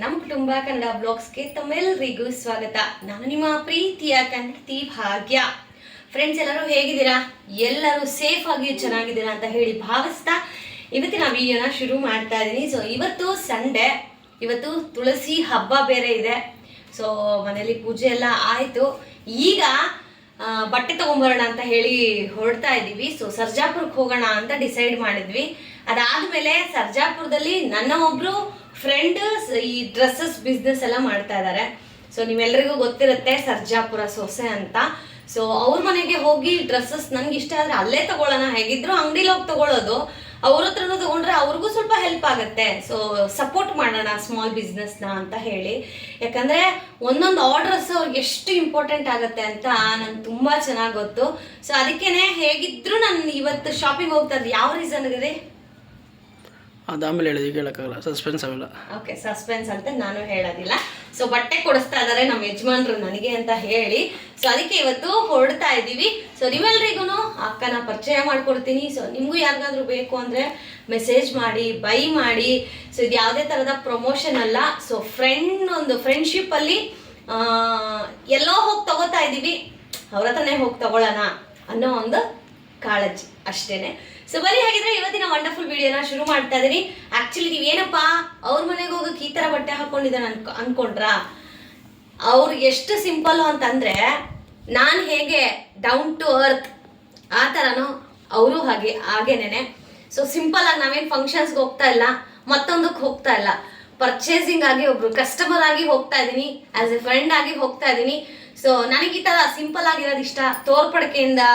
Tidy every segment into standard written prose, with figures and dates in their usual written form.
ನಮ್ಮ ಕುಟುಂಬ ಕನ್ನಡ ಬ್ಲಾಗ್ಸ್ಗೆ ತಮ್ಮೆಲ್ಲರಿಗೂ ಸ್ವಾಗತ. ನಾನು ನಿಮ್ಮ ಪ್ರೀತಿಯ ಕನ್ನಡತಿ ಭಾಗ್ಯ. ಫ್ರೆಂಡ್ಸ್, ಎಲ್ಲರೂ ಹೇಗಿದ್ದೀರಾ? ಎಲ್ಲರೂ ಸೇಫ್ ಆಗಿ ಚೆನ್ನಾಗಿದ್ದೀರಾ ಅಂತ ಹೇಳಿ ಭಾವಿಸ್ತಾ ಇವತ್ತಿನ ವಿಡಿಯೋನ ಶುರು ಮಾಡ್ತಾ ಇದ್ದೀನಿ. ಸೊ ಇವತ್ತು ಸಂಡೇ, ಇವತ್ತು ತುಳಸಿ ಹಬ್ಬ ಬೇರೆ ಇದೆ. ಸೊ ಮನೇಲಿ ಪೂಜೆ ಎಲ್ಲ ಆಯಿತು. ಈಗ ಬಟ್ಟೆ ತೊಗೊಂಬರೋಣ ಅಂತ ಹೇಳಿ ಹೊರಡ್ತಾ ಇದ್ದೀವಿ. ಸೊ ಸರ್ಜಾಪುರಕ್ಕೆ ಹೋಗೋಣ ಅಂತ ಡಿಸೈಡ್ ಮಾಡಿದ್ವಿ. ಅದಾದಮೇಲೆ ಸರ್ಜಾಪುರದಲ್ಲಿ ನನ್ನ ಒಬ್ಬರು ಫ್ರೆಂಡ್ ಈ ಡ್ರೆಸ್ಸಸ್ ಬಿಸ್ನೆಸ್ ಎಲ್ಲ ಮಾಡ್ತಾ ಇದ್ದಾರೆ. ಸೊ ನೀವೆಲ್ಲರಿಗೂ ಗೊತ್ತಿರುತ್ತೆ ಸರ್ಜಾಪುರ ಸೊಸೆ ಅಂತ. ಸೊ ಅವ್ರ ಮನೆಗೆ ಹೋಗಿ ಡ್ರೆಸ್ಸಸ್ ನನಗೆ ಇಷ್ಟ ಆದರೆ ಅಲ್ಲೇ ತಗೊಳ್ಳೋಣ, ಹೇಗಿದ್ರು ಅಂಗಡಿಲಿ ಹೋಗಿ ತಗೊಳ್ಳೋದು, ಅವ್ರ ಹತ್ರನೂ ತಗೊಂಡ್ರೆ ಅವ್ರಿಗೂ ಸ್ವಲ್ಪ ಹೆಲ್ಪ್ ಆಗುತ್ತೆ. ಸೊ ಸಪೋರ್ಟ್ ಮಾಡೋಣ ಸ್ಮಾಲ್ ಬಿಸ್ನೆಸ್ನ ಅಂತ ಹೇಳಿ. ಯಾಕಂದರೆ ಒಂದೊಂದು ಆರ್ಡರ್ಸ್ ಅವ್ರಿಗೆ ಎಷ್ಟು ಇಂಪಾರ್ಟೆಂಟ್ ಆಗುತ್ತೆ ಅಂತ ನಂಗೆ ತುಂಬ ಚೆನ್ನಾಗಿ ಗೊತ್ತು. ಸೊ ಅದಕ್ಕೇ ಹೇಗಿದ್ರು ನಾನು ಇವತ್ತು ಶಾಪಿಂಗ್ ಹೋಗ್ತಾ ಇದ್ದೆ. ಯಾವ ರೀಸನ್ಗೆ ಅದಾಮೇಲೆ ಹೇಳಿದ್ವಿ, ಕೇಳೋಕ್ಕಾಗಲ್ಲ, ಸಸ್ಪೆನ್ಸ್ ಆಗಲ್ಲ. ಓಕೆ, ಸಸ್ಪೆನ್ಸ್ ಅಂತ ನಾನು ಹೇಳೋದಿಲ್ಲ. ಸೊ ಬಟ್ಟೆ ಕೊಡಿಸ್ತಾ ಇದ್ದಾರೆ ನಮ್ಮ ಯಜಮಾನ್ರು ನನಗೆ ಅಂತ ಹೇಳಿ. ಸೊ ಅದಕ್ಕೆ ಇವತ್ತು ಹೊರಡ್ತಾ ಇದ್ದೀವಿ. ಸೊ ನೀವೆಲ್ರಿಗೂ ಅಕ್ಕನ ಪರಿಚಯ ಮಾಡ್ಕೊಡ್ತೀನಿ. ಸೊ ನಿಮಗೂ ಯಾರಿಗಾದ್ರೂ ಬೇಕು ಅಂದರೆ ಮೆಸೇಜ್ ಮಾಡಿ, ಬೈ ಮಾಡಿ. ಸೊ ಇದು ಯಾವುದೇ ಥರದ ಪ್ರಮೋಷನ್ ಅಲ್ಲ. ಸೊ ಒಂದು ಫ್ರೆಂಡ್ಶಿಪ್ಪಲ್ಲಿ ಎಲ್ಲೋ ಹೋಗಿ ತಗೋತಾ ಇದ್ದೀವಿ, ಅವ್ರ ಹತ್ರನೇ ಹೋಗಿ ತಗೊಳ್ಳೋಣ ಅನ್ನೋ ಒಂದು ಕಾಳಜಿ ಅಷ್ಟೇನೆ. ಸೊ ಬರೀ ಹಾಗಿದ್ರೆ ಇವತ್ತಿನ ವಂಡರ್ಫುಲ್ ವಿಡಿಯೋನ ಶುರು ಮಾಡ್ತಾ ಇದ್ದೀನಿ. ಆ್ಯಕ್ಚುಲಿ ನೀವೇನಪ್ಪ ಅವ್ರ ಮನೆಗೆ ಹೋಗೋಕೆ ಈ ಥರ ಬಟ್ಟೆ ಹಾಕ್ಕೊಂಡಿದ್ದಾನೆ ಅನ್ಕೊಂಡ್ರಾ? ಅವ್ರಿಗೆ ಎಷ್ಟು ಸಿಂಪಲ್ಲು ಅಂತಂದರೆ, ನಾನು ಹೇಗೆ ಡೌನ್ ಟು ಅರ್ತ್ ಆ ಥರನೋ ಅವರು ಹಾಗೇನೇನೆ. ಸೊ ಸಿಂಪಲಾಗಿ ನಾವೇನು ಫಂಕ್ಷನ್ಸ್ಗೆ ಹೋಗ್ತಾ ಇಲ್ಲ, ಮತ್ತೊಂದಕ್ಕೆ ಹೋಗ್ತಾ ಇಲ್ಲ, ಪರ್ಚೇಸಿಂಗ್ ಆಗಿ ಒಬ್ರು ಕಸ್ಟಮರ್ ಆಗಿ ಹೋಗ್ತಾ ಇದ್ದೀನಿ, ಆ್ಯಸ್ ಎ ಫ್ರೆಂಡ್ ಆಗಿ ಹೋಗ್ತಾ ಇದ್ದೀನಿ. ಸೊ ನನಗೆ ಈ ಥರ ಸಿಂಪಲ್ ಆಗಿರೋದು ಇಷ್ಟ. ತೋರ್ಪಡಿಕೆಯಿಂದ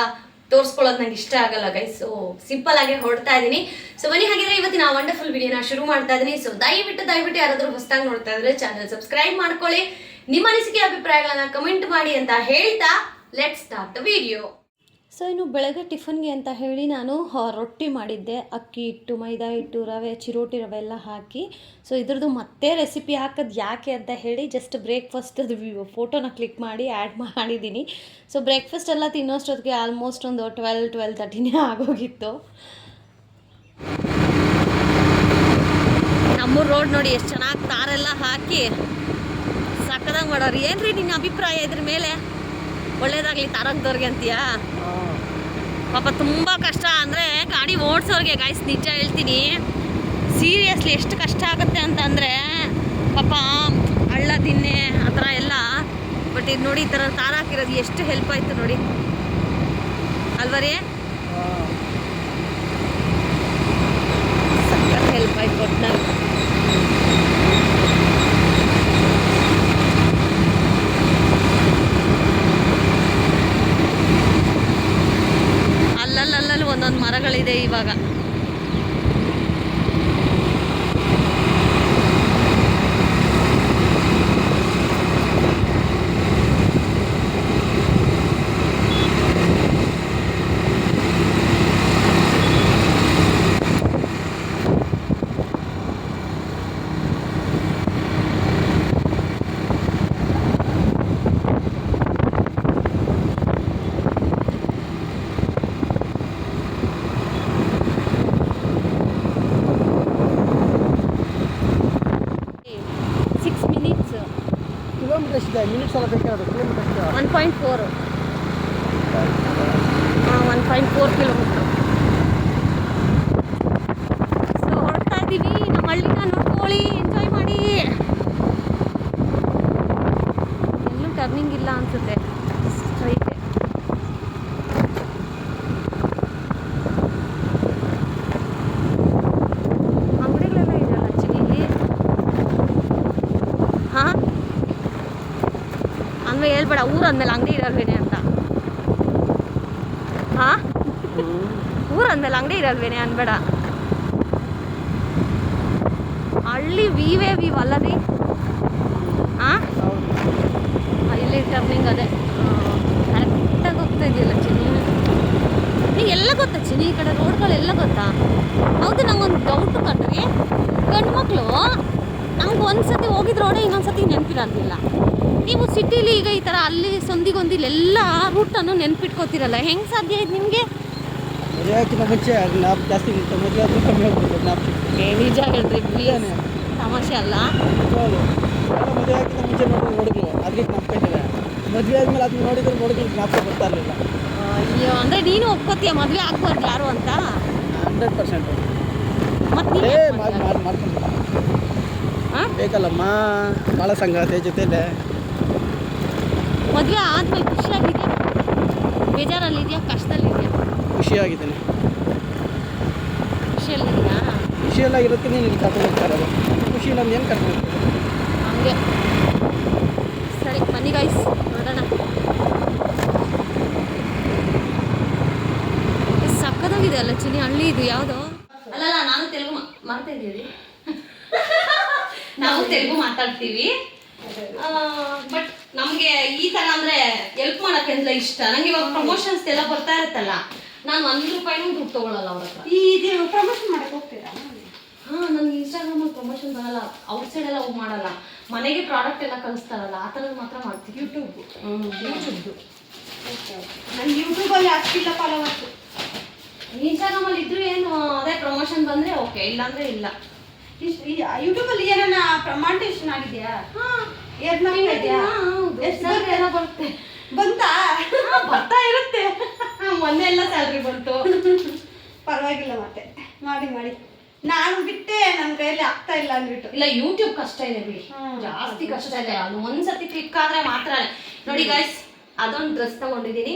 ತೋರಿಸ್ಕೊಳ್ಳೋದು ನಂಗೆ ಇಷ್ಟ ಆಗಲ್ಲ ಗೈಸ್. ಸೊ ಸಿಂಪಲ್ ಆಗಿ ಹೊರಡ್ತಾ ಇದ್ದೀನಿ. ಸೊ ಬನ್ನಿ ಹಾಗಿದ್ರೆ ಇವತ್ತಿನ ವಂಡರ್ಫುಲ್ ವಿಡಿಯೋನ ಶುರು ಮಾಡ್ತಾ ಇದ್ದೀನಿ. ಸೊ ದಯವಿಟ್ಟು ಯಾರಾದರೂ ಹೊಸದಾಗಿ ನೋಡ್ತಾ ಇದ್ರೆ ಚಾನಲ್ ಸಬ್ಸ್ಕ್ರೈಬ್ ಮಾಡ್ಕೊಳ್ಳಿ. ನಿಮ್ಮ ಅನಿಸಿಕೆ ಅಭಿಪ್ರಾಯಗಳನ್ನ ಕಮೆಂಟ್ ಮಾಡಿ ಅಂತ ಹೇಳ್ತಾ let's start the video. So ಇನ್ನು ಬೆಳಗ್ಗೆ ಟಿಫನ್ಗೆ ಅಂತ ಹೇಳಿ ನಾನು ರೊಟ್ಟಿ ಮಾಡಿದ್ದೆ. ಅಕ್ಕಿ ಹಿಟ್ಟು, ಮೈದಾ ಹಿಟ್ಟು, ರವೆ, ಚಿರೋಟಿ ರವೆ ಎಲ್ಲ ಹಾಕಿ. ಸೊ ಇದ್ರದ್ದು ಮತ್ತೆ ರೆಸಿಪಿ ಹಾಕೋದು ಯಾಕೆ ಅಂತ ಹೇಳಿ ಜಸ್ಟ್ ಬ್ರೇಕ್ಫಾಸ್ಟ್ ಫೋಟೋನ ಕ್ಲಿಕ್ ಮಾಡಿ ಆ್ಯಡ್ ಮಾಡಿದ್ದೀನಿ. ಸೊ ಬ್ರೇಕ್ಫಾಸ್ಟ್ ಎಲ್ಲ ತಿನ್ನೋಷ್ಟೊತ್ತಿಗೆ ಆಲ್ಮೋಸ್ಟ್ ಒಂದು 12-12:30 ಆಗೋಗಿತ್ತು. ನಮ್ಮೂರು ರೋಡ್ ನೋಡಿ ಎಷ್ಟು ಚೆನ್ನಾಗಿ ತಾರೆಲ್ಲ ಹಾಕಿ ಸಕ್ಕದಂಗೆ ಮಾಡೋರು. ಏನ್ರಿ ನಿನ್ನ ಅಭಿಪ್ರಾಯ ಇದ್ರ ಮೇಲೆ? ಒಳ್ಳೇದಾಗಲಿ ತಾರಂಗದವ್ರಿಗೆ ಅಂತೀಯಾ? ಪಾಪ ತುಂಬ ಕಷ್ಟ ಅಂದರೆ ಗಾಡಿ ಓಡಿಸೋರಿಗೆ ಗೈಸ್, ನಿಜ ಹೇಳ್ತೀನಿ, ಸೀರಿಯಸ್ಲಿ ಎಷ್ಟು ಕಷ್ಟ ಆಗುತ್ತೆ ಅಂತಂದರೆ ಪಾಪ ಹಳ್ಳ ದಿನ್ನೆ ಆ ಥರ ಎಲ್ಲ. ಬಟ್ ಇದು ನೋಡಿ, ಈ ಥರ ತಾರ ಹಾಕಿರೋದು ಎಷ್ಟು ಹೆಲ್ಪ್ ಆಯಿತು ನೋಡಿ ಅಲ್ವ ರೀ? ಸಖತ್ ಹೆಲ್ಪ್ ಆಯ್ತು ಒಟ್ಟಿನಲ್ಲಿ. ಅಲ್ಲಲ್ಲಿ ಒಂದೊಂದು ಮರಗಳಿದೆ ಇವಾಗ. ಮಿನಿಟ್ಸ್ ಎಲ್ಲ ಬೇಕಾದ್ರೆ 1.4 ಕಿಲೋಮೀಟರ್. ಸೊ ಹೊರಡ್ತಾ ಇದ್ದೀವಿ. ನಮ್ಮ ಹಳ್ಳಿನ ನೋಡ್ಕೊಳ್ಳಿ, ಎಂಜಾಯ್ ಮಾಡಿ. ಎಲ್ಲೂ ಟರ್ನಿಂಗ್ ಇಲ್ಲ ಅನ್ಸುತ್ತೆ, ಸ್ಟ್ರೈಟೇ. ಅಂಗಡಿಗಳೆಲ್ಲ ಇದೆಯಲ್ಲ ಆ್ಯಕ್ಚುಲಿ. ಹಾಂ, ಹಂಗೆ ಹೇಳ್ಬೇಡ, ಊರು ಅಂದಮೇಲೆ ಅಂಗಡಿ ಇರಲ್ವೇನೆ ಅಂತ. ಹಾಂ, ಊರು ಅಂದಮೇಲೆ ಅಂಗಡಿ ಇರಲ್ವೇನೆ ಅನ್ಬೇಡ. ಹಳ್ಳಿ ವೀವ್ ಅಲ್ಲರಿ. ಹಾಂ, ಇಲ್ಲಿ ಟರ್ನಿಂಗ್ ಅದೇ ಕರೆಕ್ಟಾಗಿ ಹೋಗ್ತಾ ಇದೆಯಲ್ಲ ಚಿನಿ. ನೀ ಎಲ್ಲ ಗೊತ್ತಾ ಚಿನಿ? ಈ ಕಡೆ ರೋಡ್ಗಳೆಲ್ಲ ಗೊತ್ತಾ? ಹೌದು, ನಂಗೊಂದು ಡೌಟು ಕಣ್ರಿ. ಗಂಡು ಮಕ್ಕಳು ನಮ್ಗೆ ಒಂದು ಸತಿ ಹೋಗಿದ್ ರೋಡೇ ಇನ್ನೊಂದು ಸತಿ ನೆನಪಿರೋದಿಲ್ಲ. ನೀವು ಸಿಟಿಲಿ ಈಗ ಈ ಥರ ಅಲ್ಲಿ ಸಂದಿಗೊಂದಿಲೆಲ್ಲ ರೂಟನ್ನು ನೆನ್ಪಿಟ್ಕೋತಿರಲ್ಲ, ಹೆಂಗೆ ಸಾಧ್ಯ ಇದು ನಿಮಗೆ? ಮುಂಚೆ ಜಾಸ್ತಿ ನಿಜ ಹೇಳ್ರಿ, ತಮಾಷೆ ಅಲ್ಲ. ಹೌದು, ಮದುವೆ ಆಗಿದ್ದ ಮುಂಚೆ ನೋಡಿದ್ರು ಅದಕ್ಕೆ ಜ್ಞಾಪಕ. ಮದುವೆ ಆದ್ಮೇಲೆ ಅದನ್ನ ನೋಡಿದ್ರು ಜ್ಞಾಪಕ ಬರ್ತಾ ಇರಲಿಲ್ಲ. ಅಯ್ಯೋ, ಅಂದರೆ ನೀನು ಒಪ್ಕೋತೀಯ ಮದುವೆ ಆಗ್ಬಾರ್ದು ಯಾರು ಅಂತ? 100%. ಮತ್ತೆ ಮಾಡ್ಕೊಂಡು ಬೇಕಲ್ಲಮ್ಮ, ಭಾಳ ಸಂಗಾತಿ ಜೊತೆಲೆ. ಮದುವೆ ಆದ್ಮೇಲೆ ಖುಷಿಯಾಗಿದೆಯಾ, ಬೇಜಾರಲ್ಲಿದೆಯಾ, ಕಷ್ಟದಲ್ಲಿದೆಯಾ? ಖುಷಿಯಾಗಿದ್ದೀನಿ. ಖುಷಿಯಲ್ಲಿದೆಯಾ? ಖುಷಿಯಲ್ಲಾಗಿರುತ್ತೆ, ನೀನು ಇಲ್ಲಿ ಕರ್ಕೊಂಡು ಹೋಗ್ತಾ ಇರೋದು. ಖುಷಿ ಇಲ್ಲ ಏನು ಕರ್ಕೊಂಡು ಹೋಗ್ತೀವಿ ಹಂಗೆ. ಸರಿ ಬನ್ನಿ ಗೈಸ್, ನೋಡೋಣ. ಸಕ್ಕದಾಗಿದೆ ಅಲ್ಲ ಚಿನಿ, ಹಳ್ಳಿ ಇದು ಯಾವುದು? ಅಲ್ಲಲ್ಲ, ನಾನು ತೆಲುಗು ಮಾಡ್ತಾ ಇದ್ದೀವಿ. ನಾವು ತೆಲುಗು ಮಾತಾಡ್ತೀವಿ. ಬಟ್ ನಮಗೆ ಈ ಥರ ಅಂದರೆ ಹೆಲ್ಪ್ ಮಾಡೋಕ್ಕೆ ಅಂತ ಇಷ್ಟ. ನಂಗೆ ಇವಾಗ ಪ್ರಮೋಷನ್ಸ್ ಎಲ್ಲ ಬರ್ತಾ ಇರುತ್ತಲ್ಲ, ನಾನು 1 ರೂಪಾಯಿನೂ ದುಡ್ಡು ತೊಗೊಳ್ಳಲ್ಲ ಅವ್ರ ಹತ್ರ. ಇದು ಪ್ರಮೋಷನ್ ಮಾಡಕ್ಕೆ ಹೋಗ್ತೀರಾ? ಹಾಂ, ನನಗೆ ಇನ್ಸ್ಟಾಗ್ರಾಮಲ್ಲಿ ಪ್ರಮೋಷನ್ ಬರಲ್ಲ, ಔಟ್ಸೈಡ್ ಎಲ್ಲ ಹೋಗಿ ಮಾಡಲ್ಲ. ಮನೆಗೆ ಪ್ರಾಡಕ್ಟ್ ಎಲ್ಲ ಕಳಿಸ್ತಾರಲ್ಲ, ಆ ಥರದ್ದು ಮಾತ್ರ ಮಾಡ್ತೀವಿ. ಯೂಟ್ಯೂಬ್ದು ನಾನು ಯೂಟ್ಯೂಬಲ್ಲಿ ಅಷ್ಟಿಲ್ಲ ಫಾಲೋವರ್ಸು. ಇನ್ಸ್ಟಾಗ್ರಾಮಲ್ಲಿ ಇದ್ರೂ ಏನು ಅದೇ ಪ್ರಮೋಷನ್ ಬಂದರೆ ಓಕೆ, ಇಲ್ಲಾಂದರೆ ಇಲ್ಲ. ಯೂಟ್ಯೂಬಲ್ಲಿ ಏನಾನ ಮಾನಿಟೈಸೇಷನ್ ಆಗಿದೆಯಾ? ಎಲ್ಲ ಬರುತ್ತೆ. ಬಂತಾ? ಬರ್ತಾ ಇರುತ್ತೆ. ಮೊನ್ನೆ ಎಲ್ಲ ಸ್ಯಾಲ್ರಿ ಬಂತು. ಪರವಾಗಿಲ್ಲ, ಮತ್ತೆ ಮಾಡಿ ನಾನು ಬಿಟ್ಟೆ, ನನ್ನ ಕೈಯಲ್ಲಿ ಆಗ್ತಾ ಇಲ್ಲ ಅಂದ್ಬಿಟ್ಟು. ಇಲ್ಲ, ಯೂಟ್ಯೂಬ್ ಕಷ್ಟ ಇದೆ ಬಿಡಿ, ಜಾಸ್ತಿ ಕಷ್ಟ ಇದೆ. ಅದು ಒಂದ್ಸತಿ ಕ್ಲಿಕ್ ಆದ್ರೆ ಮಾತ್ರ. ನೋಡಿ ಗೈಸ್, ಅದೊಂದು ಡ್ರೆಸ್ ತಗೊಂಡಿದ್ದೀನಿ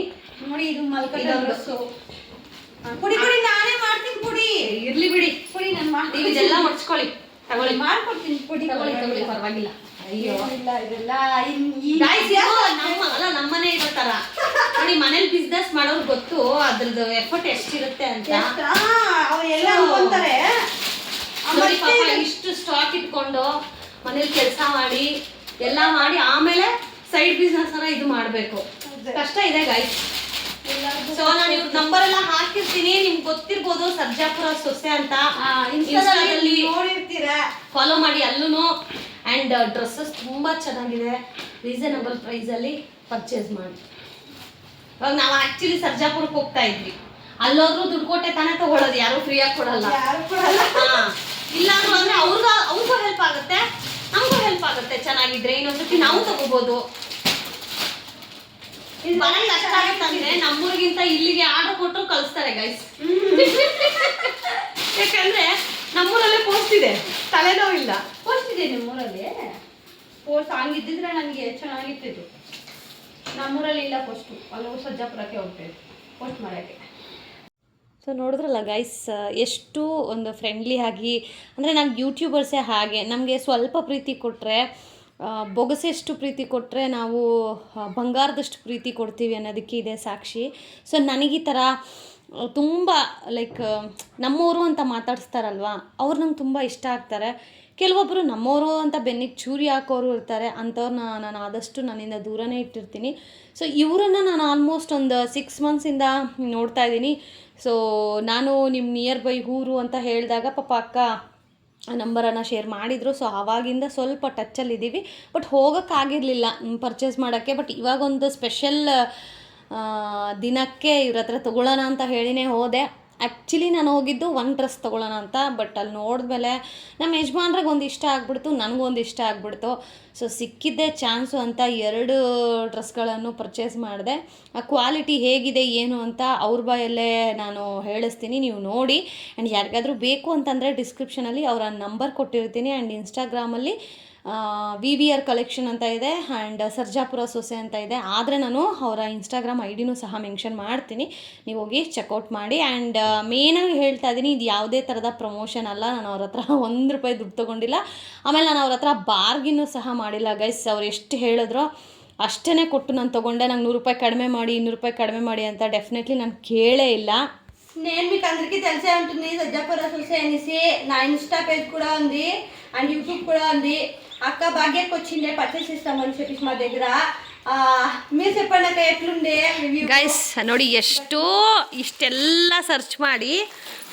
ನೋಡಿ, ಇದು ಮಲ್ಕದ ಡ್ರೆಸ್ಸು. ಪುಡಿ ನಾನೇ ಮಾಡ್ತೀನಿ. ಪುಡಿ ಇರ್ಲಿ ಬಿಡಿ, ಪುಡಿ ನಾನು ಮಾಡ್ತೀನಿ. ಇದೆಲ್ಲ ಮುಡ್ಸ್ಕೊಳ್ಳಿ, ತಗೊಳ್ಳಿ, ಮಾಡ್ಕೊಡ್ತೀನಿ. ಪುಡಿ ತಗೊಳ್ಳಿ, ಪರವಾಗಿಲ್ಲ. ಅಯ್ಯೋ ಇಲ್ಲ, ಇದೆಲ್ಲ ನಮ್ಮನೆ ಇರೋ ತರ ನೋಡಿ. ಮನೇಲಿ ಬಿಸ್ನೆಸ್ ಮಾಡೋರು ಗೊತ್ತು ಅದ್ರದ್ದು ಎಫರ್ಟ್ ಎಷ್ಟಿರುತ್ತೆ ಅಂತ. ಎಲ್ಲ ಅನ್ಕೊಂತಾರೆ. ನೋಡಿ ಪಾಪ, ಇಷ್ಟು ಸ್ಟಾಕ್ ಇಟ್ಕೊಂಡು ಮನೇಲಿ ಕೆಲಸ ಮಾಡಿ ಎಲ್ಲ ಮಾಡಿ ಆಮೇಲೆ ಸೈಡ್ ಬಿಸ್ನೆಸ್ ಅನ್ನ ಇದು ಮಾಡ್ಬೇಕು. ಕಷ್ಟ ಇದೆ ಗೈಸ್. ಸೊ ನಾನು ಇವ್ರ ನಂಬರ್ ಎಲ್ಲ ಹಾಕಿರ್ತೀನಿ, ನಿಮ್ಗೆ ಗೊತ್ತಿರ್ಬೋದು, ಸರ್ಜಾಪುರ ಸೊಸೆ ಅಂತ. ಇನ್ಸ್ಟಾದಲ್ಲಿ ನೋಡಿರ್ತೀರಾ, ಫಾಲೋ ಮಾಡಿ ಅಲ್ಲೂ. ಆ್ಯಂಡ್ ಡ್ರೆಸ್ಸಸ್ ತುಂಬ ಚೆನ್ನಾಗಿದೆ, ರೀಸನಬಲ್ ಪ್ರೈಸಲ್ಲಿ ಪರ್ಚೇಸ್ ಮಾಡಿ. ಇವಾಗ ನಾವು ಆ್ಯಕ್ಚುಲಿ ಸರ್ಜಾಪುರಕ್ಕೆ ಹೋಗ್ತಾ ಇದ್ವಿ, ಅಲ್ಲೋದ್ರೂ ದುಡ್ಡು ಕೊಟ್ಟೆ ತಾನೇ ತಗೊಳ್ಳೋದು, ಯಾರು ಫ್ರೀಯಾಗಿ ಕೊಡಲ್ಲ. ಹಾಂ, ಇಲ್ಲಾಂದ್ರೂ ಅಂದರೆ ಅವ್ರಿಗೂ ಹೆಲ್ಪ್ ಆಗುತ್ತೆ, ನಮಗೂ ಹೆಲ್ಪ್ ಆಗುತ್ತೆ. ಚೆನ್ನಾಗಿದ್ರೆ ಇನ್ನೊಂದ್ಸತಿ ನಾವು ತಗೋಬೋದು. ಬಹಳ ಕಷ್ಟ ಆಗುತ್ತಂದ್ರೆ ನಮ್ಮೂರಿಗಿಂತ ಇಲ್ಲಿಗೆ ಆರ್ಡರ್ ಕೊಟ್ಟರು ಕಳಿಸ್ತಾರೆ ಗೈಸ್. ಯಾಕಂದ್ರೆ ನಮ್ಮೂರಲ್ಲೇ ಪೋಸ್ಟ್ ಇದೆ, ತಲೆನೋವಿಲ್ಲ. ಪೋಸ್ಟ್ ಇದೆ ನಿಮ್ಮೂರಲ್ಲಿ? ಪೋಸ್ಟ್ ಹಂಗಿದ್ದಿದ್ರೆ ನನಗೆ ಚೆನ್ನಾಗಿತ್ತಿದ್ದು. ನಮ್ಮೂರಲ್ಲಿ ಇಲ್ಲ ಪೋಸ್ಟು, ಅಲ್ಲಿ ಸರ್ಜಾಪುರಕ್ಕೆ ಹೋಗ್ತೇವೆ ಪೋಸ್ಟ್ ಮಾಡೋಕ್ಕೆ. ಸೊ ನೋಡಿದ್ರಲ್ಲ ಗೈಸ್, ಎಷ್ಟು ಒಂದು ಫ್ರೆಂಡ್ಲಿ ಆಗಿ, ಅಂದರೆ ನಾನು ಯೂಟ್ಯೂಬರ್ಸೇ ಹಾಗೆ. ನಮಗೆ ಸ್ವಲ್ಪ ಪ್ರೀತಿ ಕೊಟ್ಟರೆ, ಬೊಗಸೆಷ್ಟು ಪ್ರೀತಿ ಕೊಟ್ಟರೆ ನಾವು ಬಂಗಾರದಷ್ಟು ಪ್ರೀತಿ ಕೊಡ್ತೀವಿ ಅನ್ನೋದಕ್ಕೆ ಇದೆ ಸಾಕ್ಷಿ. ಸೊ ನನಗೆ ಈ ಥರ ತುಂಬ ಲೈಕ್ ನಮ್ಮವರು ಅಂತ ಮಾತಾಡಿಸ್ತಾರಲ್ವ, ಅವ್ರು ನಂಗೆ ತುಂಬ ಇಷ್ಟ ಆಗ್ತಾರೆ. ಕೆಲವೊಬ್ಬರು ನಮ್ಮವರು ಅಂತ ಬೆನ್ನಿಗೆ ಚೂರಿ ಹಾಕೋರು ಇರ್ತಾರೆ, ಅಂಥವ್ರನ್ನ ನಾನು ಆದಷ್ಟು ನನ್ನಿಂದ ದೂರನೇ ಇಟ್ಟಿರ್ತೀನಿ. ಸೊ ಇವರನ್ನು ನಾನು ಆಲ್ಮೋಸ್ಟ್ ಒಂದು 6 ಮಂತ್ಸಿಂದ ನೋಡ್ತಾ ಇದ್ದೀನಿ. ಸೊ ನಾನು ನಿಮ್ಮ ನಿಯರ್ ಬೈ ಊರು ಅಂತ ಹೇಳಿದಾಗ ಪಾಪ ಅಕ್ಕ ನಂಬರನ್ನು ಶೇರ್ ಮಾಡಿದರು. ಸೊ ಆವಾಗಿಂದ ಸ್ವಲ್ಪ ಟಚ್ಚಲ್ಲಿದ್ದೀವಿ, ಬಟ್ ಹೋಗೋಕ್ಕಾಗಿರಲಿಲ್ಲ ಪರ್ಚೇಸ್ ಮಾಡೋಕ್ಕೆ. ಬಟ್ ಇವಾಗೊಂದು ಸ್ಪೆಷಲ್ ದಿನಕ್ಕೆ ಇವ್ರ ಹತ್ರ ತೊಗೊಳ್ಳೋಣ ಅಂತ ಹೇಳಿನೇ ಹೋದೆ. ಆ್ಯಕ್ಚುಲಿ ನಾನು ಹೋಗಿದ್ದು ಒಂದು ಡ್ರೆಸ್ ತೊಗೊಳ್ಳೋಣ ಅಂತ, ಬಟ್ ಅಲ್ಲಿ ನೋಡಿದ್ಮೇಲೆ ನಮ್ಮ ಯಜಮಾನ್ರಿಗೆ ಒಂದು ಇಷ್ಟ ಆಗ್ಬಿಡ್ತು, ನನಗೊಂದು ಇಷ್ಟ ಆಗ್ಬಿಡ್ತು. ಸೊ ಸಿಕ್ಕಿದ್ದೇ ಚಾನ್ಸು ಅಂತ 2 ಡ್ರೆಸ್ಗಳನ್ನು ಪರ್ಚೇಸ್ ಮಾಡಿದೆ. ಆ ಕ್ವಾಲಿಟಿ ಹೇಗಿದೆ ಏನು ಅಂತ ಅವ್ರ ಬಾಯಲ್ಲೇ ನಾನು ಹೇಳಿಸ್ತೀನಿ, ನೀವು ನೋಡಿ. ಆ್ಯಂಡ್ ಯಾರಿಗಾದರೂ ಬೇಕು ಅಂತಂದರೆ ಡಿಸ್ಕ್ರಿಪ್ಷನಲ್ಲಿ ಅವರ ನಂಬರ್ ಕೊಟ್ಟಿರ್ತೀನಿ. ಆ್ಯಂಡ್ ಇನ್ಸ್ಟಾಗ್ರಾಮಲ್ಲಿ VVR ಕಲೆಕ್ಷನ್ ಅಂತ ಇದೆ, ಆ್ಯಂಡ್ ಸರ್ಜಾಪುರ ಸೊಸೆ ಅಂತ ಇದೆ. ಆದರೆ ನಾನು ಅವರ ಇನ್ಸ್ಟಾಗ್ರಾಮ್ ಐಡಿನೂ ಸಹ ಮೆನ್ಷನ್ ಮಾಡ್ತೀನಿ, ನೀವು ಹೋಗಿ ಚೆಕ್ಔಟ್ ಮಾಡಿ. ಆ್ಯಂಡ್ ಮೇನಾಗಿ ಹೇಳ್ತಾ ಇದ್ದೀನಿ, ಇದು ಯಾವುದೇ ಥರದ ಪ್ರಮೋಷನ್ ಅಲ್ಲ. ನಾನು ಅವ್ರ ಹತ್ರ 1 ರೂಪಾಯಿ ದುಡ್ಡು ತೊಗೊಂಡಿಲ್ಲ. ಆಮೇಲೆ ನಾನು ಅವ್ರ ಹತ್ರ ಬಾರ್ಗಿನ್ನೂ ಸಹ ಮಾಡಿಲ್ಲ ಗೈಸ್. ಅವ್ರು ಎಷ್ಟು ಹೇಳಿದ್ರೋ ಅಷ್ಟೇ ಕೊಟ್ಟು ನಾನು ತೊಗೊಂಡೆ. ನಂಗೆ 100 ರೂಪಾಯಿ కడిమే ಮಾಡಿ, 200 ರೂಪಾಯಿ కడిమే ಮಾಡಿ ಅಂತ ಡೆಫಿನೆಟ್ಲಿ ನಾನು కేಳే ಇಲ್ಲ. నేను మీకు అందరికీ తెలిసే ఉంటుంది, సజ్జాపుర సొసై అనేసి నా ఇన్స్టా పేజ్ కూడా ఉంది అండ్ యూట్యూబ్ కూడా ఉంది. అక్క భాగ్యకి వచ్చిండే పర్చేస్ చేస్తామని చెప్పేసి మా దగ్గర. మీరు చెప్పండి అక్క ఎట్లుండే రివ్యూ. ಗೈಸ್ ನೋಡಿ, ಇಷ್ಟೆಲ್ಲ ಸರ್ಚ್ ಮಾಡಿ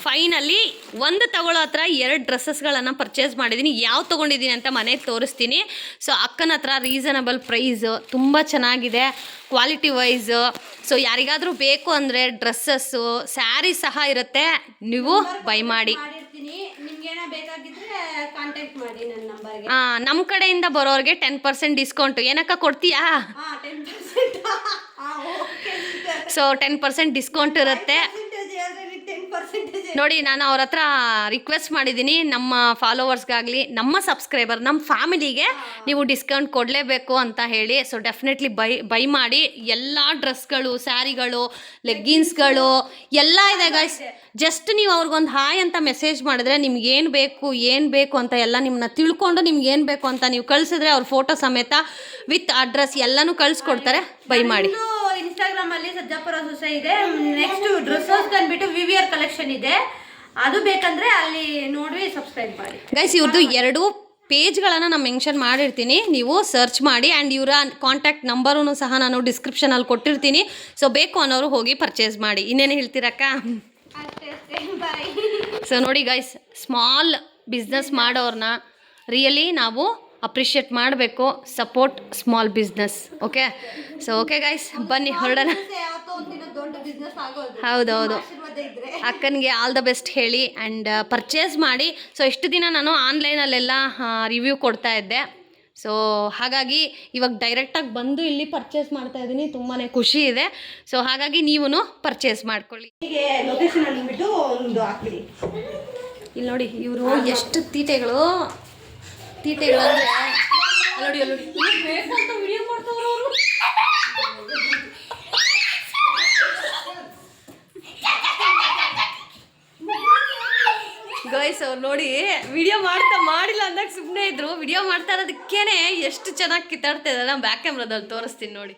ಫೈನಲಿ ಒಂದು ತಗೊಳ್ಳೋ ಹತ್ರ 2 ಡ್ರೆಸ್ಸಸ್ಗಳನ್ನು ಪರ್ಚೇಸ್ ಮಾಡಿದ್ದೀನಿ. ಯಾವ ತೊಗೊಂಡಿದ್ದೀನಿ ಅಂತ ಮನೆಗೆ ತೋರಿಸ್ತೀನಿ. ಸೊ ಅಕ್ಕನ ಹತ್ರ ರೀಸನಬಲ್ ಪ್ರೈಸ್, ತುಂಬ ಚೆನ್ನಾಗಿದೆ ಕ್ವಾಲಿಟಿ ವೈಸ್. ಸೊ ಯಾರಿಗಾದರೂ ಬೇಕು ಅಂದರೆ ಡ್ರೆಸ್ಸಸ್ಸು, ಸ್ಯಾರಿ ಸಹ ಇರುತ್ತೆ, ನೀವು ಬೈ ಮಾಡಿ. ಮಾಡಿರ್ತೀನಿ. ನಿಮ್ಗೆ ಏನ ಬೇಕಾಗಿದ್ರೆ ಕಾಂಟ್ಯಾಕ್ಟ್ ಮಾಡಿ ನನ್ನ ನಂಬರ್ಗೆ. ನಮ್ಮ ಕಡೆಯಿಂದ ಬರೋರಿಗೆ 10% ಡಿಸ್ಕೌಂಟು ಏನಕ್ಕ ಕೊಡ್ತೀಯಾ? 10%. ಓಕೆ. ಸೊ 10% ಡಿಸ್ಕೌಂಟ್ ಇರುತ್ತೆ. 10%. ನೋಡಿ ನಾನು ಅವ್ರ ಹತ್ರ ರಿಕ್ವೆಸ್ಟ್ ಮಾಡಿದ್ದೀನಿ, ನಮ್ಮ ಫಾಲೋವರ್ಸ್ಗಾಗಲಿ ನಮ್ಮ ಸಬ್ಸ್ಕ್ರೈಬರ್ ನಮ್ಮ ಫ್ಯಾಮಿಲಿಗೆ ನೀವು ಡಿಸ್ಕೌಂಟ್ ಕೊಡಲೇಬೇಕು ಅಂತ ಹೇಳಿ. ಸೊ ಡೆಫಿನೆಟ್ಲಿ ಬೈ ಮಾಡಿ. ಎಲ್ಲ ಡ್ರೆಸ್ಗಳು, ಸ್ಯಾರಿಗಳು, ಲೆಗ್ಗಿನ್ಸ್ಗಳು ಎಲ್ಲ ಇದೆ ಗೈಸ್. ಜಸ್ಟ್ ನೀವು ಅವ್ರಿಗೊಂದು ಹಾಯ್ ಅಂತ ಮೆಸೇಜ್ ಮಾಡಿದ್ರೆ ನಿಮ್ಗೆ ಏನು ಬೇಕು ಅಂತ ಎಲ್ಲ ನಿಮ್ಮನ್ನ ತಿಳ್ಕೊಂಡು ನಿಮ್ಗೆ ಏನು ಬೇಕು ಅಂತ ನೀವು ಕಳಿಸಿದ್ರೆ ಅವ್ರ ಫೋಟೋ ಸಮೇತ ವಿತ್ ಅಡ್ರೆಸ್ ಎಲ್ಲನೂ ಕಳಿಸ್ಕೊಡ್ತಾರೆ. ಬೈ ಮಾಡಿ. ಇನ್ಸ್ಟಾಗ್ರಾಮ್ ಅಲ್ಲಿ ಸಜ್ಜಾಪುರ ಸೊಸೆ ಇದೆ. ನೆಕ್ಸ್ಟ್ ಡ್ರೆಸ್ಸಸ್ ಬಂದ್ಬಿಟ್ಟು ವಿವಿಯರ್ ಕಲೆಕ್ಷನ್ ಇದೆ, ಅದು ಬೇಕಂದ್ರೆ ಅಲ್ಲಿ ನೋಡಿ ಸಬ್ಸ್ಕ್ರೈಬ್ ಮಾಡಿ ಗೈಸ್. ಇವ್ರದ್ದು 2 ಪೇಜ್ಗಳನ್ನು ನಾನು ಮೆನ್ಷನ್ ಮಾಡಿರ್ತೀನಿ, ನೀವು ಸರ್ಚ್ ಮಾಡಿ. ಆ್ಯಂಡ್ ಇವರ ಕಾಂಟ್ಯಾಕ್ಟ್ ನಂಬರೂ ಸಹ ನಾನು ಡಿಸ್ಕ್ರಿಪ್ಷನಲ್ಲಿ ಕೊಟ್ಟಿರ್ತೀನಿ. ಸೊ ಬೇಕು ಅನ್ನೋರು ಹೋಗಿ ಪರ್ಚೇಸ್ ಮಾಡಿ. ಇನ್ನೇನು ಹೇಳ್ತೀರಕ್ಕ? ಅಷ್ಟೇ ಬಾಯ್. ಸೊ ನೋಡಿ ಗೈಸ್, ಸ್ಮಾಲ್ ಬಿಸ್ನೆಸ್ ಮಾಡೋರನ್ನ ರಿಯಲಿ ನಾವು ಅಪ್ರಿಷಿಯೇಟ್ ಮಾಡಬೇಕು. Support small business. Okay. So okay guys, ಬನ್ನಿ ಹೊರಡೋಣ. ದೊಡ್ಡ ಬಿಸ್ನೆಸ್ ಆಗೋದು. ಹೌದೌದು. ಆಶೀರ್ವಾದ ಇದ್ರೆ ಅಕ್ಕನಿಗೆ ಆಲ್ ದ ಬೆಸ್ಟ್ ಹೇಳಿ ಆ್ಯಂಡ್ ಪರ್ಚೇಸ್ ಮಾಡಿ. ಸೊ ಇಷ್ಟು ದಿನ ನಾನು ಆನ್ಲೈನಲ್ಲೆಲ್ಲ ರಿವ್ಯೂ ಕೊಡ್ತಾ ಇದ್ದೆ. ಸೊ ಹಾಗಾಗಿ ಇವಾಗ ಡೈರೆಕ್ಟಾಗಿ ಬಂದು ಇಲ್ಲಿ ಪರ್ಚೇಸ್ ಮಾಡ್ತಾ ಇದ್ದೀನಿ. ತುಂಬಾ ಖುಷಿ ಇದೆ. ಸೊ ಹಾಗಾಗಿ ನೀವು ಪರ್ಚೇಸ್ ಮಾಡ್ಕೊಳ್ಳಿ. ಹೀಗೆ ಲೊಕೇಶನ್ ಅಲ್ಲಿ ಬಿಟ್ಟು ಒಂದು ಹಾಕ್ಬಿಡಿ. ಇಲ್ಲಿ ನೋಡಿ ಇವರು ಎಷ್ಟು ತೀಟೆಗಳು ಅಂದರೆ ನೋಡಿ ಬೇಕು ಅಂತ ವಿಡಿಯೋ ಮಾಡ್ತವ್ರು ಅವರು. ಗೈಸ್ ಅವ್ರು ನೋಡಿ ವಿಡಿಯೋ ಮಾಡಿಲ್ಲ ಅಂದಾಗ ಸುಮ್ಮನೆ ಇದ್ರು. ವಿಡಿಯೋ ಮಾಡ್ತಾ ಇರೋದಕ್ಕೇನೆ ಎಷ್ಟು ಚೆನ್ನಾಗಿ ಕಿತ್ತಾಡ್ತಾ ಇದ್ದಾರೆ. ನಾನು ಬ್ಯಾಕ್ ಕ್ಯಾಮ್ರಾದಲ್ಲಿ ತೋರಿಸ್ತೀನಿ ನೋಡಿ.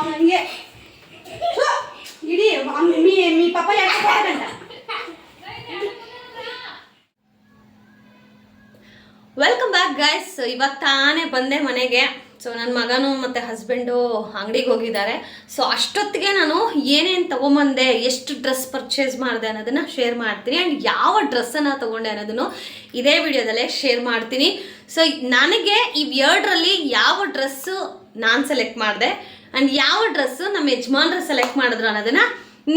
ಅವನಿಗೆ ಇಡೀ మీ ಪಾಪ ಯಾಕಂತ. Welcome back guys. ಇವಾಗ ತಾನೇ ಬಂದೆ ಮನೆಗೆ. ಸೊ ನನ್ನ ಮಗನು ಮತ್ತು ಹಸ್ಬೆಂಡು ಅಂಗಡಿಗೆ ಹೋಗಿದ್ದಾರೆ. ಸೊ ಅಷ್ಟೊತ್ತಿಗೆ ನಾನು ಏನೇನು ತೊಗೊಂಬಂದೆ, ಎಷ್ಟು ಡ್ರೆಸ್ ಪರ್ಚೇಸ್ ಮಾಡಿದೆ ಅನ್ನೋದನ್ನು ಶೇರ್ ಮಾಡ್ತೀನಿ. ಆ್ಯಂಡ್ ಯಾವ ಡ್ರೆಸ್ಸನ್ನು ತೊಗೊಂಡೆ ಅನ್ನೋದನ್ನು ಇದೇ ವಿಡಿಯೋದಲ್ಲೇ ಶೇರ್ ಮಾಡ್ತೀನಿ. ಸೊ ನನಗೆ ಈ 2ರಲ್ಲಿ ಯಾವ ಡ್ರೆಸ್ಸು ನಾನು ಸೆಲೆಕ್ಟ್ ಮಾಡಿದೆ ಆ್ಯಂಡ್ ಯಾವ ಡ್ರೆಸ್ಸು ನಮ್ಮ ಯಜಮಾನ್ರು ಸೆಲೆಕ್ಟ್ ಮಾಡಿದ್ರು ಅನ್ನೋದನ್ನು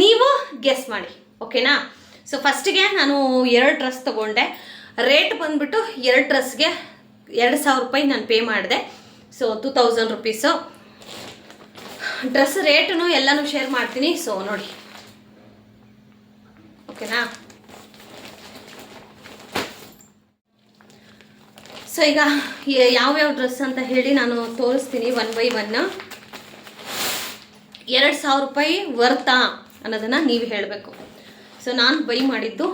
ನೀವು ಗೆಸ್ ಮಾಡಿ. ಓಕೆನಾ? ಸೊ ಫಸ್ಟಿಗೆ ನಾನು 2 ಡ್ರೆಸ್ ತೊಗೊಂಡೆ. ರೇಟ್ ಬಂದುಬಿಟ್ಟು 2 ಡ್ರೆಸ್ಗೆ 2,000 ರೂಪಾಯಿ ನಾನು ಪೇ ಮಾಡಿದೆ. So 2000 rupees. ಡ್ರೆಸ್ ರೇಟನ್ನು ಎಲ್ಲನೂ ಶೇರ್ ಮಾಡ್ತೀನಿ. ಸೊ ನೋಡಿ, ಓಕೆನಾ? ಸೊ ಈಗ ಯಾವ್ಯಾವ ಡ್ರೆಸ್ ಅಂತ ಹೇಳಿ ನಾನು ತೋರಿಸ್ತೀನಿ 1 by 1. 2,000 ರೂಪಾಯಿ ವರ್ತಾ ಅನ್ನೋದನ್ನು ನೀವು ಹೇಳಬೇಕು. ಸೊ ನಾನು ಬೈ ಮಾಡಿದ್ದು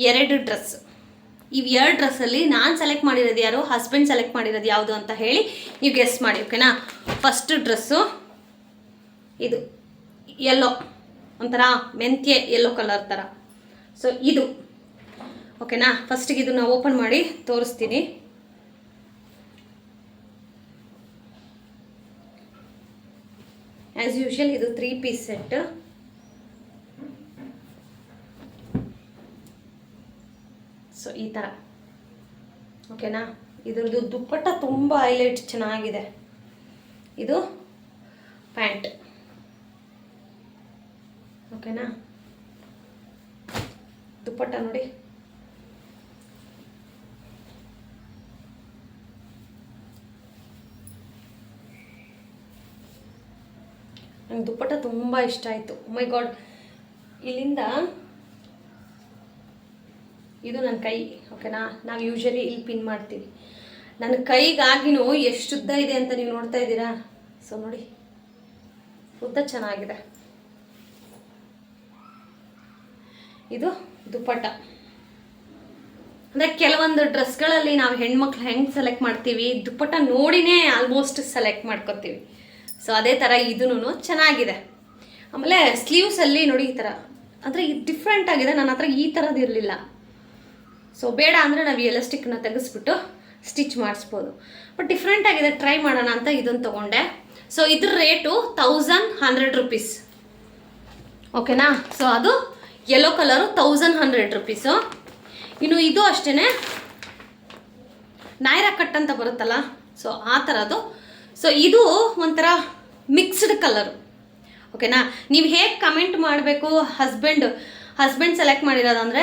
2 ಡ್ರೆಸ್. ಇವು 2 ಡ್ರೆಸ್ಸಲ್ಲಿ ನಾನು ಸೆಲೆಕ್ಟ್ ಮಾಡಿರೋದು ಯಾರು, ಹಸ್ಬೆಂಡ್ ಸೆಲೆಕ್ಟ್ ಮಾಡಿರೋದು ಯಾವುದು ಅಂತ ಹೇಳಿ ನೀವು ಗೆಸ್ ಮಾಡಿ. ಓಕೆನಾ? ಫಸ್ಟ್ ಡ್ರೆಸ್ಸು ಇದು ಯೆಲ್ಲೋ, ಒಂಥರ ಮೆಂತ್ಯ ಯೆಲ್ಲೋ ಕಲರ್ ಥರ. ಸೊ ಇದು ಓಕೆನಾ? ಫಸ್ಟಿಗೆ ಇದನ್ನು ಓಪನ್ ಮಾಡಿ ತೋರಿಸ್ತೀನಿ. ಆ್ಯಸ್ ಯೂಶುವಲ್ ಇದು 3 ಪೀಸ್ ಸೆಟ್. ಸೊ ಈ ಥರ ಓಕೆನಾ? ಇದ್ರದ್ದು ದುಪ್ಪಟ್ಟ ತುಂಬ ಹೈಲೈಟ್ ಚೆನ್ನಾಗಿದೆ. ಇದು ಪ್ಯಾಂಟ್. ಓಕೆನಾ? ದುಪ್ಪಟ್ಟ ನೋಡಿ. ನಂಗೆ ದುಪ್ಪಟ್ಟ ತುಂಬ ಇಷ್ಟ ಆಯಿತು. ಮೈ ಗಾಡ್, ಇಲ್ಲಿಂದ ಇದು ನನ್ನ ಕೈ. ಓಕೆನಾ? ನಾವು ಯೂಶಲಿ ಇಲ್ಲಿ ಪಿನ್ ಮಾಡ್ತೀವಿ. ನನ್ನ ಕೈಗಾಗಿನೂ ಎಷ್ಟು ಉದ್ದ ಇದೆ ಅಂತ ನೀವು ನೋಡ್ತಾ ಇದ್ದೀರಾ. ಸೊ ನೋಡಿ, ಉದ್ದ ಚೆನ್ನಾಗಿದೆ. ಇದು ದುಪ್ಪಟ್ಟ. ಅಂದರೆ ಕೆಲವೊಂದು ಡ್ರೆಸ್ಗಳಲ್ಲಿ ನಾವು ಹೆಣ್ಮಕ್ಳು ಹೆಂಗೆ ಸೆಲೆಕ್ಟ್ ಮಾಡ್ತೀವಿ, ದುಪ್ಪಟ್ಟ ನೋಡಿನೇ ಆಲ್ಮೋಸ್ಟ್ ಸೆಲೆಕ್ಟ್ ಮಾಡ್ಕೊತೀವಿ. ಸೊ ಅದೇ ಥರ ಇದೂ ಚೆನ್ನಾಗಿದೆ. ಆಮೇಲೆ ಸ್ಲೀವ್ಸಲ್ಲಿ ನೋಡಿ ಈ ಥರ, ಅಂದರೆ ಇದು ಡಿಫ್ರೆಂಟ್ ಆಗಿದೆ. ನನ್ನ ಹತ್ರ ಈ ಥರದ್ದು ಇರಲಿಲ್ಲ. ಸೊ ಬೇಡ ಅಂದರೆ ನಾವು ಎಲಾಸ್ಟಿಕ್ನ ತೆಗೆಸ್ಬಿಟ್ಟು ಸ್ಟಿಚ್ ಮಾಡಿಸ್ಬೋದು. ಬಟ್ ಡಿಫ್ರೆಂಟ್ ಆಗಿದೆ, ಟ್ರೈ ಮಾಡೋಣ ಅಂತ ಇದನ್ನು ತೊಗೊಂಡೆ. ಸೊ ಇದ್ರ ರೇಟು 1100 ರೂಪೀಸ್. ಓಕೆನಾ? ಸೊ ಅದು ಯೆಲ್ಲೋ ಕಲರು 1100 ರೂಪೀಸು. ಇನ್ನು ಇದು ಅಷ್ಟೇ ನೈರಾ ಕಟ್ ಅಂತ ಬರುತ್ತಲ್ಲ, ಸೊ ಆ ಥರದ್ದು. ಸೊ ಇದು ಒಂಥರ ಮಿಕ್ಸ್ಡ್ ಕಲರು. ಓಕೆನಾ? ನೀವು ಹೇಗೆ ಕಮೆಂಟ್ ಮಾಡಬೇಕು, ಹಸ್ಬೆಂಡ್ ಸೆಲೆಕ್ಟ್ ಮಾಡಿರೋದಂದರೆ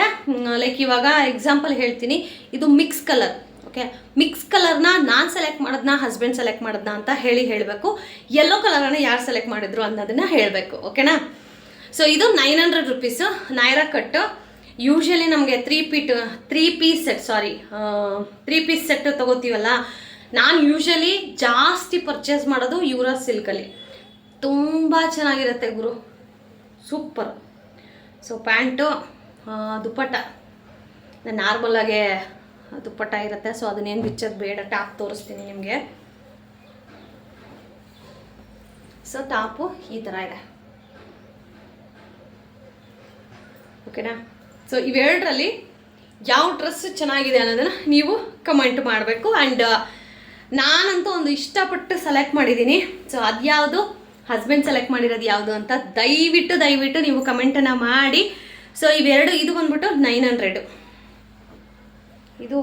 ಲೈಕ್ ಇವಾಗ ಎಕ್ಸಾಂಪಲ್ ಹೇಳ್ತೀನಿ, ಇದು ಮಿಕ್ಸ್ ಕಲರ್. ಓಕೆ, ಮಿಕ್ಸ್ ಕಲರ್ನ ನಾನು ಸೆಲೆಕ್ಟ್ ಮಾಡೋದನ್ನ, ಹಸ್ಬೆಂಡ್ ಸೆಲೆಕ್ಟ್ ಮಾಡೋದನ್ನ ಅಂತ ಹೇಳಬೇಕು. ಯೆಲ್ಲೋ ಕಲರನ್ನು ಯಾರು ಸೆಲೆಕ್ಟ್ ಮಾಡಿದ್ರು ಅನ್ನೋದನ್ನು ಹೇಳಬೇಕು. ಓಕೆನಾ? ಸೊ ಇದು 900 ರೂಪೀಸು ನೈರಾ ಕಟ್ಟು. ಯೂಶ್ವಲಿ ನಮಗೆ 3 ಪೀಸ್ ಸೆಟ್ ತೊಗೋತೀವಲ್ಲ, ನಾನು ಯೂಶ್ವಲಿ ಜಾಸ್ತಿ ಪರ್ಚೇಸ್ ಮಾಡೋದು ಯುವರಾ ಸಿಲ್ಕಲ್ಲಿ. ತುಂಬ ಚೆನ್ನಾಗಿರುತ್ತೆ ಗುರು, ಸೂಪರ್. ಸೊ ಪ್ಯಾಂಟು, ದುಪ್ಪಟ್ಟ ನಾರ್ಮಲಾಗೆ ದುಪ್ಪಟ್ಟ ಇರುತ್ತೆ. ಸೊ ಅದನ್ನೇನು ಬಿಚ್ಚೋದು ಬೇಡ, ಟಾಪ್ ತೋರಿಸ್ತೀನಿ ನಿಮಗೆ. ಸೊ ಟಾಪು ಈ ಥರ ಇದೆ. ಓಕೆನಾ? ಸೊ ಇವೆರಡರಲ್ಲಿ ಯಾವ ಡ್ರೆಸ್ ಚೆನ್ನಾಗಿದೆ ಅನ್ನೋದನ್ನು ನೀವು ಕಮೆಂಟ್ ಮಾಡಬೇಕು. ಆ್ಯಂಡ್ ನಾನಂತೂ ಒಂದು ಇಷ್ಟಪಟ್ಟು ಸೆಲೆಕ್ಟ್ ಮಾಡಿದ್ದೀನಿ. ಸೊ ಅದ್ಯಾವುದು, ಹಸ್ಬೆಂಡ್ ಸೆಲೆಕ್ಟ್ ಮಾಡಿರೋದು ಯಾವುದು ಅಂತ ದಯವಿಟ್ಟು ನೀವು ಕಮೆಂಟನ್ನು ಮಾಡಿ. ಸೊ ಇವೆರಡು, ಇದು ಬಂದ್ಬಿಟ್ಟು 900. ಇದು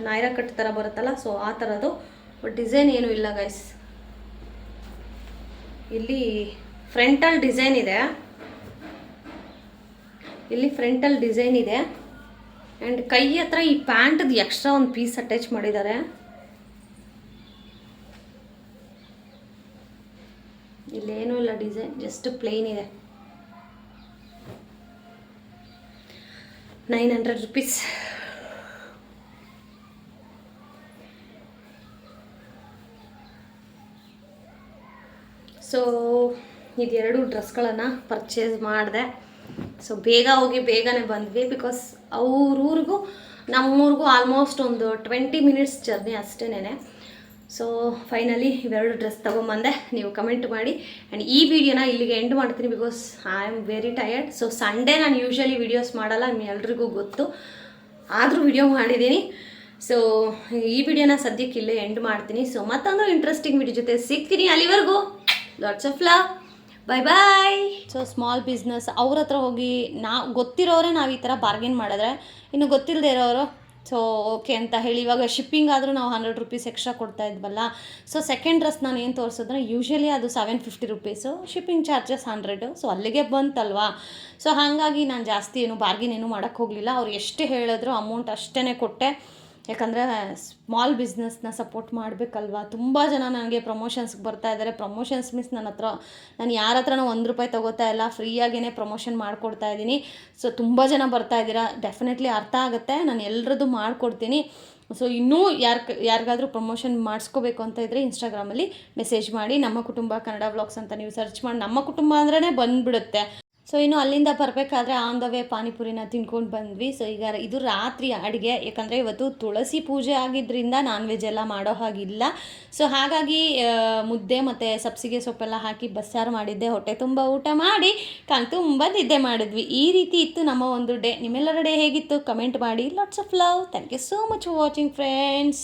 ನೈರಾ ಕಟ್ ಥರ ಬರುತ್ತಲ್ಲ, ಸೊ ಆ ಥರದ್ದು. ಬಟ್ ಡಿಸೈನ್ ಏನೂ ಇಲ್ಲ ಗೈಸ್. ಇಲ್ಲಿ ಫ್ರಂಟಲ್ ಡಿಸೈನ್ ಇದೆ, ಆ್ಯಂಡ್ ಕೈ ಹತ್ರ ಈ ಪ್ಯಾಂಟ್ದು ಎಕ್ಸ್ಟ್ರಾ ಒಂದು ಪೀಸ್ ಅಟ್ಯಾಚ್ ಮಾಡಿದ್ದಾರೆ. ಇಲ್ಲೇನೂ ಇಲ್ಲ ಡಿಸೈನ್, ಜಸ್ಟ್ ಪ್ಲೇನ್ ಇದೆ. 900 ರೂಪೀಸ್. ಸೊ ಇದೆರಡು ಡ್ರೆಸ್ಗಳನ್ನು ಪರ್ಚೇಸ್ ಮಾಡಿದೆ. ಸೊ ಬೇಗ ಹೋಗಿ ಬೇಗನೆ ಬಂದ್ವಿ, ಬಿಕಾಸ್ ಅವ್ರೂರಿಗೂ ನಮ್ಮೂರಿಗೂ ಆಲ್ಮೋಸ್ಟ್ ಒಂದು 20 ಮಿನಿಟ್ಸ್ ಜರ್ನಿ ಅಷ್ಟೇನೆ. ಸೊ ಫೈನಲಿ ಇವೆರಡು ಡ್ರೆಸ್ ತೊಗೊಂಬಂದೆ. ನೀವು ಕಮೆಂಟ್ ಮಾಡಿ. ಆ್ಯಂಡ್ ಈ ವಿಡಿಯೋನ ಇಲ್ಲಿಗೆ ಎಂಡ್ ಮಾಡ್ತೀನಿ, because I am very tired. So Sunday ನಾನು ಯೂಶ್ವಲಿ ವೀಡಿಯೋಸ್ ಮಾಡಲ್ಲ, ಎಲ್ರಿಗೂ ಗೊತ್ತು, ಆದರೂ ವಿಡಿಯೋ ಮಾಡಿದ್ದೀನಿ. ಸೊ ಈ ವಿಡಿಯೋನ ಸದ್ಯಕ್ಕೆ ಇಲ್ಲೇ ಎಂಡ್ ಮಾಡ್ತೀನಿ. ಸೊ ಮತ್ತೊಂದು ಇಂಟ್ರೆಸ್ಟಿಂಗ್ ವಿಡಿಯೋ ಜೊತೆ ಸಿಗ್ತೀನಿ. ಅಲ್ಲಿವರೆಗೂ lots of love, bye bye. So small business ಅವ್ರ ಹತ್ರ ಹೋಗಿ ಗೊತ್ತಿರೋರೇ ನಾವು ಈ ಥರ ಬಾರ್ಗೇನ್ ಮಾಡಿದ್ರೆ, ಇನ್ನು ಗೊತ್ತಿಲ್ಲದೆ ಇರೋರು ಸೊ ಓಕೆ ಅಂತ ಹೇಳಿ, ಇವಾಗ ಶಿಪ್ಪಿಂಗ್ ಆದರೂ ನಾವು 100 ರೂಪೀಸ್ ಎಕ್ಸ್ಟ್ರಾ ಕೊಡ್ತಾ ಇದ್ವಲ್ಲ. ಸೊ ಸೆಕೆಂಡ್ ಡ್ರೆಸ್ ನಾನು ಏನು ತೋರಿಸಿದ್ರೆ ಯೂಶ್ವಲಿ ಅದು 750 ರೂಪೀಸು, ಶಿಪ್ಪಿಂಗ್ ಚಾರ್ಜಸ್ 100. ಸೊ ಅಲ್ಲಿಗೆ ಬಂತಲ್ವಾ. ಸೊ ಹಾಗಾಗಿ ನಾನು ಜಾಸ್ತಿ ಏನು ಬಾರ್ಗೇನ್ ಏನೂ ಮಾಡೋಕ್ಕೆ ಹೋಗಲಿಲ್ಲ. ಅವ್ರು ಎಷ್ಟು ಹೇಳಿದ್ರು ಅಮೌಂಟ್ ಅಷ್ಟೇ ಕೊಟ್ಟೆ. ಯಾಕಂದರೆ ಸ್ಮಾಲ್ ಬಿಸ್ನೆಸ್ನ ಸಪೋರ್ಟ್ ಮಾಡಬೇಕಲ್ವಾ. ತುಂಬ ಜನ ನನಗೆ ಪ್ರಮೋಷನ್ಸ್ಗೆ ಬರ್ತಾ ಇದ್ದಾರೆ. ಪ್ರಮೋಷನ್ಸ್ ಮೀನ್ಸ್ ನಾನು ಯಾರ ಹತ್ರನೂ 1 ರೂಪಾಯಿ ತೊಗೋತಾ ಇಲ್ಲ, ಫ್ರೀಯಾಗೇ ಪ್ರಮೋಷನ್ ಮಾಡಿಕೊಡ್ತಾ ಇದ್ದೀನಿ. ಸೊ ತುಂಬ ಜನ ಬರ್ತಾ ಇದ್ದೀರಾ, ಡೆಫಿನೆಟ್ಲಿ ಅರ್ಥ ಆಗುತ್ತೆ, ನಾನು ಎಲ್ಲರದ್ದು ಮಾಡಿಕೊಡ್ತೀನಿ. ಸೊ ಇನ್ನೂ ಯಾರಿಗಾದರೂ ಪ್ರಮೋಷನ್ ಮಾಡಿಸ್ಕೋಬೇಕು ಅಂತ ಇದ್ದರೆ ಇನ್ಸ್ಟಾಗ್ರಾಮಲ್ಲಿ ಮೆಸೇಜ್ ಮಾಡಿ. ನಮ್ಮ ಕುಟುಂಬ ಕನ್ನಡ ವ್ಲಾಗ್ಸ್ ಅಂತ ನೀವು ಸರ್ಚ್ ಮಾಡಿ, ನಮ್ಮ ಕುಟುಂಬ ಅಂದ್ರೇ ಬಂದುಬಿಡುತ್ತೆ. ಸೊ ಇನ್ನು ಅಲ್ಲಿಂದ ಬರಬೇಕಾದ್ರೆ ಆನ್ ದ ವೇ ಪಾನಿಪುರಿನ ತಿನ್ಕೊಂಡು ಬಂದ್ವಿ. ಸೊ ಈಗ ಇದು ರಾತ್ರಿ ಅಡುಗೆ, ಯಾಕಂದರೆ ಇವತ್ತು ತುಳಸಿ ಪೂಜೆ ಆಗಿದ್ದರಿಂದ ನಾನ್ ವೆಜ್ ಎಲ್ಲ ಮಾಡೋ ಹಾಗಿಲ್ಲ. ಸೊ ಹಾಗಾಗಿ ಮುದ್ದೆ ಮತ್ತು ಸಬ್ಸಿಗೆ ಸೊಪ್ಪೆಲ್ಲ ಹಾಕಿ ಬಸ್ಸಾರು ಮಾಡಿದ್ದೆ. ಹೊಟ್ಟೆ ತುಂಬ ಊಟ ಮಾಡಿ ತುಂಬ ನಿದ್ದೆ ಮಾಡಿದ್ವಿ. ಈ ರೀತಿ ಇತ್ತು ನಮ್ಮ ಒಂದು ಡೇ. ನಿಮ್ಮೆಲ್ಲರ ಡೇ ಹೇಗಿತ್ತು ಕಮೆಂಟ್ ಮಾಡಿ. Lots of love. Thank you so much for watching friends.